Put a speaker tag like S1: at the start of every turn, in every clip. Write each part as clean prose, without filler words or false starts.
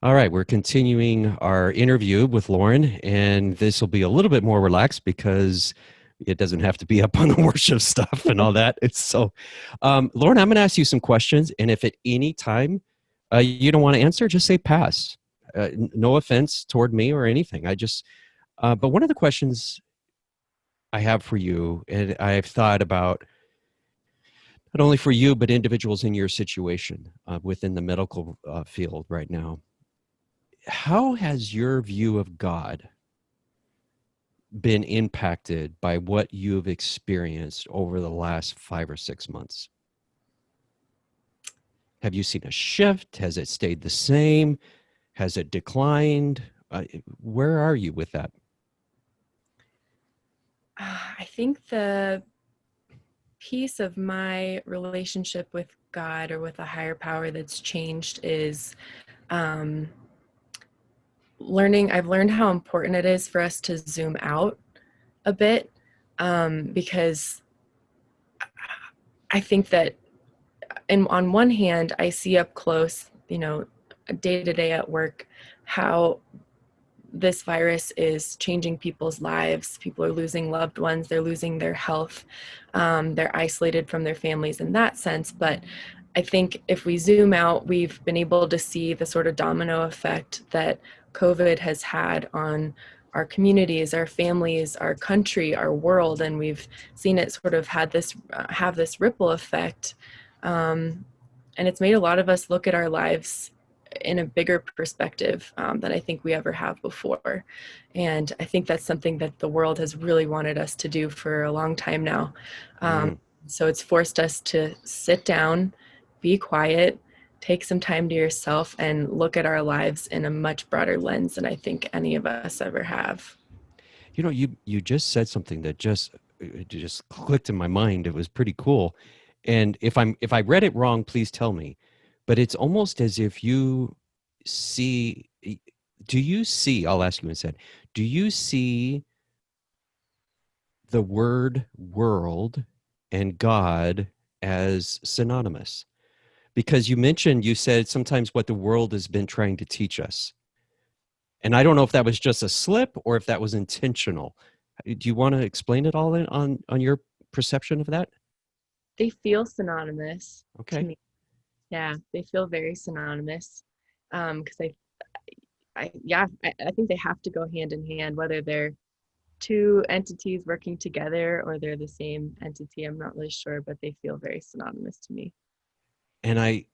S1: All right, we're continuing our interview with Lauren, and this will be a little bit more relaxed because it doesn't have to be up on the worship stuff and all that. Lauren, I'm going to ask you some questions, and if at any time you don't want to answer, just say pass. No offense toward me or anything. But one of the questions I have for you, and I've thought about not only for you, but individuals in your situation within the medical field right now. How has your view of God been impacted by what you've experienced over the last 5 or 6 months? Have you seen a shift? Has it stayed the same? Has it declined? Where are you with that?
S2: I think the piece of my relationship with God or with a higher power that's changed is um, I've learned how important it is for us to zoom out a bit, because I think that on one hand, I see up close, day to day at work, how this virus is changing people's lives. People are losing loved ones, they're losing their health, they're isolated from their families in that sense. But I think if we zoom out, we've been able to see the sort of domino effect that COVID has had on our communities, our families, our country, our world, and we've seen it sort of have this ripple effect, and it's made a lot of us look at our lives in a bigger perspective than I think we ever have before. And I think that's something that the world has really wanted us to do for a long time now.
S1: Mm.
S2: So it's forced us to sit down, be quiet, take some time to yourself, and look at our lives in a much broader lens than I think any of us ever have.
S1: You just said something that just clicked in my mind. It was pretty cool. And if I read it wrong, please tell me. But it's almost as if you see do you see, I'll ask you instead, do you see the word world and God as synonymous? Because you said sometimes what the world has been trying to teach us. And I don't know if that was just a slip or if that was intentional. Do you want to explain it all on your perception of that?
S2: They feel synonymous to
S1: Okay.
S2: me. Yeah, they feel very synonymous. Because I think they have to go hand in hand, whether they're two entities working together or they're the same entity. I'm not really sure, but they feel very synonymous to me.
S1: And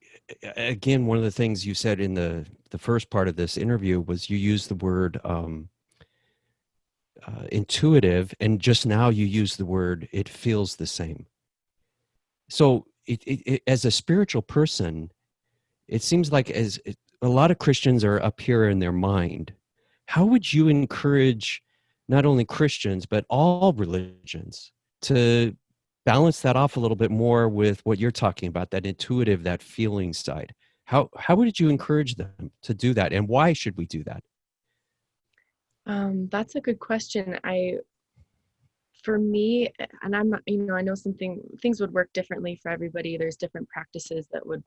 S1: again, one of the things you said in the first part of this interview was you used the word intuitive, and just now you used the word it feels the same. So as a spiritual person, it seems like a lot of Christians are up here in their mind. How would you encourage not only Christians, but all religions to balance that off a little bit more with what you're talking about, that intuitive, that feeling side? How would you encourage them to do that? And why should we do that?
S2: That's a good question. For me, and I'm not, I know things would work differently for everybody. There's different practices that would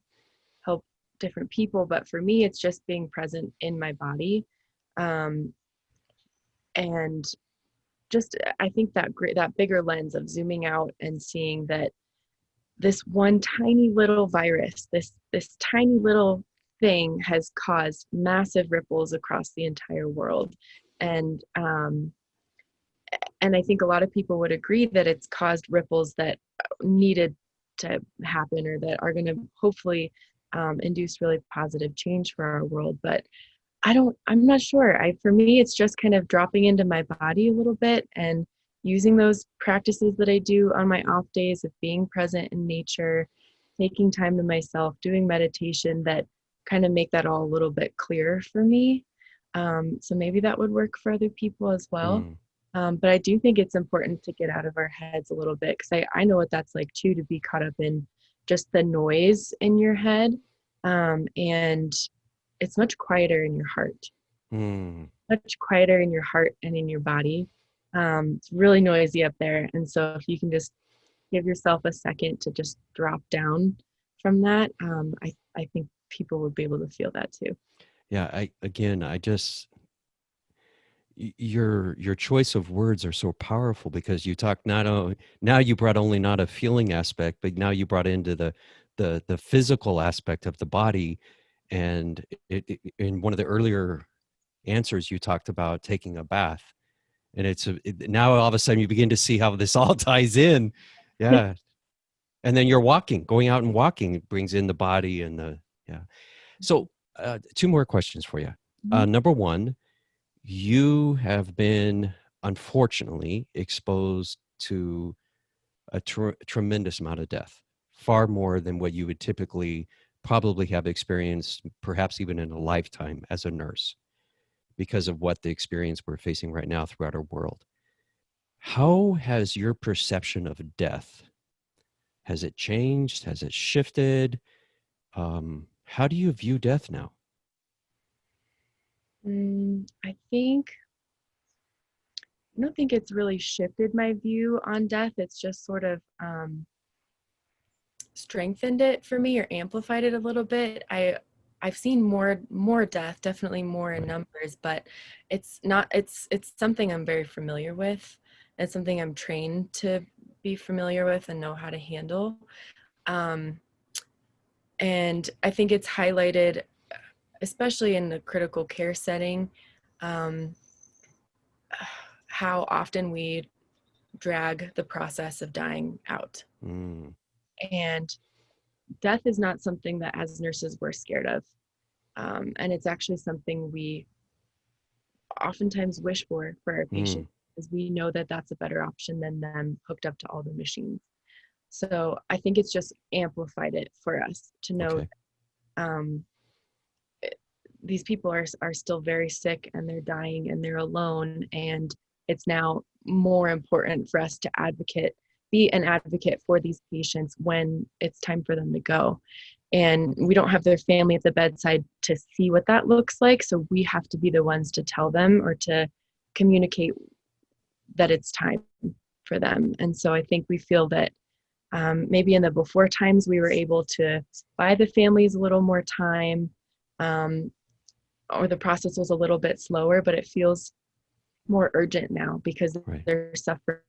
S2: help different people, but for me, it's just being present in my body. Um, and just, I think that bigger lens of zooming out and seeing that this one tiny little virus, this tiny little thing has caused massive ripples across the entire world. And um, and I think a lot of people would agree that it's caused ripples that needed to happen, or that are going to hopefully induce really positive change for our world. But I'm not sure. For me, it's just kind of dropping into my body a little bit and using those practices that I do on my off days of being present in nature, taking time to myself, doing meditation, that kind of make that all a little bit clearer for me. So maybe that would work for other people as well.
S1: Mm.
S2: But I do think it's important to get out of our heads a little bit, because I know what that's like too, to be caught up in just the noise in your head. And it's much quieter in your heart,
S1: Mm.
S2: much quieter in your heart and in your body. It's really noisy up there. And so if you can just give yourself a second to just drop down from that, I think people would be able to feel that too.
S1: Yeah, I just your choice of words are so powerful because you talk not only now you brought only not a feeling aspect, but now you brought into the physical aspect of the body, and in one of the earlier answers you talked about taking a bath, and now all of a sudden you begin to see how this all ties in. Yeah, and then you're walking, going out and walking brings in the body and the yeah. So two more questions for you.
S2: Mhm.
S1: Number one, you have been unfortunately exposed to a tremendous amount of death, far more than what you would typically probably have experienced, perhaps even in a lifetime as a nurse, because of what the experience we're facing right now throughout our world. How has your perception of death, has it changed? Has it shifted? How do you view death now?
S2: I don't think it's really shifted my view on death. It's just sort of strengthened it for me or amplified it a little bit. I've seen more death, definitely more in
S1: Right.
S2: numbers, but it's something I'm very familiar with. It's something I'm trained to be familiar with and know how to handle. Um, and I think it's highlighted, especially in the critical care setting, um, how often we drag the process of dying out.
S1: Mm,
S2: And death is not something that as nurses we're scared of. And it's actually something we oftentimes wish for our
S1: mm,
S2: patients because we know that that's a better option than them hooked up to all the machines. So I think it's just amplified it for us to know
S1: okay.
S2: um, these people are still very sick and they're dying and they're alone, and it's now more important for us to be an advocate for these patients when it's time for them to go, and we don't have their family at the bedside to see what that looks like, so we have to be the ones to tell them or to communicate that it's time for them. And so I think we feel that maybe in the before times we were able to buy the families a little more time, um, or the process was a little bit slower, but it feels more urgent now because
S1: Right.
S2: their suffering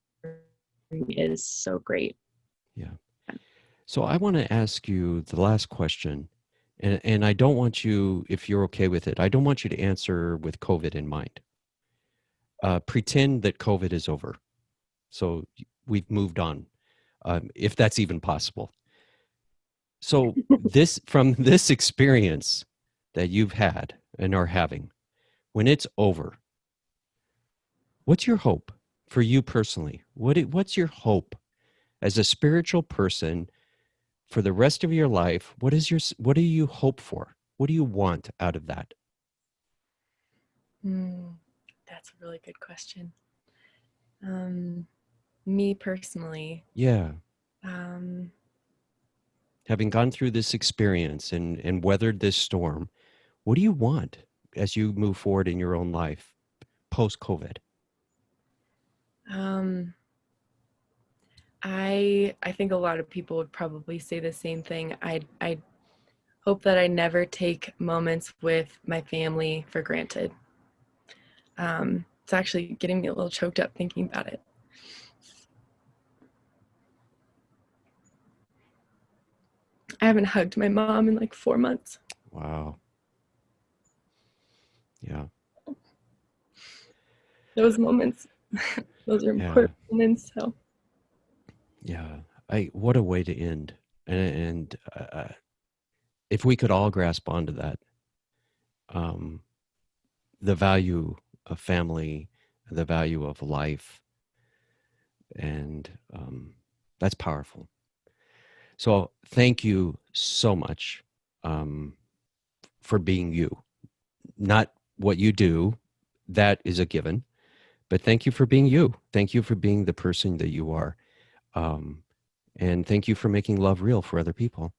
S2: is so great.
S1: Yeah. So I want to ask you the last question, and I don't want you, if you're okay with it, I don't want you to answer with COVID in mind. Pretend that COVID is over. So we've moved on, if that's even possible. So from this experience that you've had and are having, when it's over, what's your hope for you personally? What's your hope as a spiritual person for the rest of your life? What do you hope for? What do you want out of that?
S2: Mm, that's a really good question. Um, Me personally,
S1: Yeah,
S2: um,
S1: having gone through this experience and weathered this storm, what do you want as you move forward in your own life post COVID?
S2: um, I think a lot of people would probably say the same thing. I hope that I never take moments with my family for granted. It's actually getting me a little choked up thinking about it. I haven't hugged my mom in like 4 months.
S1: Wow. Yeah.
S2: Those moments, those are
S1: Yeah.
S2: important moments. So,
S1: Yeah. What a way to end. And if we could all grasp onto that, um, the value of family, the value of life, and that's powerful. So thank you so much, um, for being you. Not what you do, that is a given, but thank you for being you. Thank you for being the person that you are. Um, and thank you for making love real for other people.